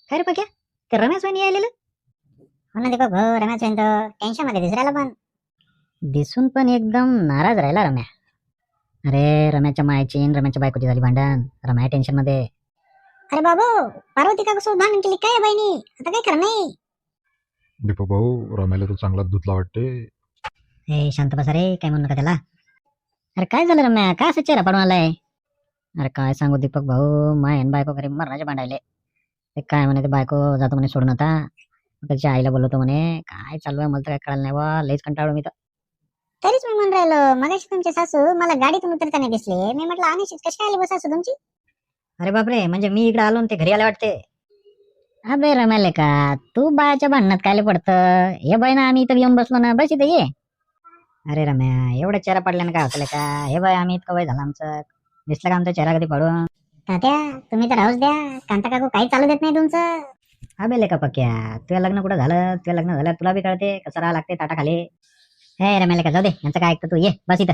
काय रे पक्या ते रमेश वाणी आलेलं. हो ना दीपक भाऊ, रम्याच होईन तर टेन्शन मध्ये दिसरायला पण. दिसून पण एकदम नाराज राहिला रम्या. अरे रम्याच्या मायची आणि रम्याच्या बायकोची झाली भांडण. रम्या टेन्शन मध्ये. अरे बाबू, पार्वती काकू भांडण केली काय बहिणी? आता काय खरं नाही. दीपक भाऊ, रम्याला तर चांगला धुतला वाटते. ए शांत बसा रे, काय म्हणू नका त्याला. अरे काय झालं रम्या, काय असं चेहरा पाडून आलाय? अरे काय सांगू दीपक भाऊ, माय आणि बायको घरी मरणाचे भांडायले. ते काय म्हणे, ते बायको जातो म्हणे सोडून आता. त्याच्या आईला बोलवतो म्हणे. काय चालू आहे मला तर काय कळलं नाही बा, लईच कंटाळलो मी तर. तरीच मी म्हणून राहिलो, मगाशी तुमचे सासू मला गाडीतून उतरताना दिसले. मी म्हटलं अनिश्चित कशी काय आली बस सासू तुमची? अरे बापरे, म्हणजे मी इकडे आलो आणि ते घरी आले वाटते. अबे रम्याले का, तू बायाच्या भांडणात कायले पडतं? हे बाई ना, आम्ही इथं येऊन बसलो ना, बस इथं ये. अरे रम्या, एवढा चेहरा पडल्यानं काय होतलं का? हे बाय आम्ही इतकं वय झालं आमचं, दिसलं का आमचा चेहरा कधी पडून? तात्या, तुम्ही तर राहूच द्या. कांता काकू काही चालू देत नाही तुमचं. अबे लेका पक्या, तुझं लग्न कुठं झालं? तुझं लग्न झालं तुला बी कळते कसं राहा लागते ताटा खाली. हे रम्याले का, जाऊ दे यांचं काय ऐकतं, तू ये बस इथं.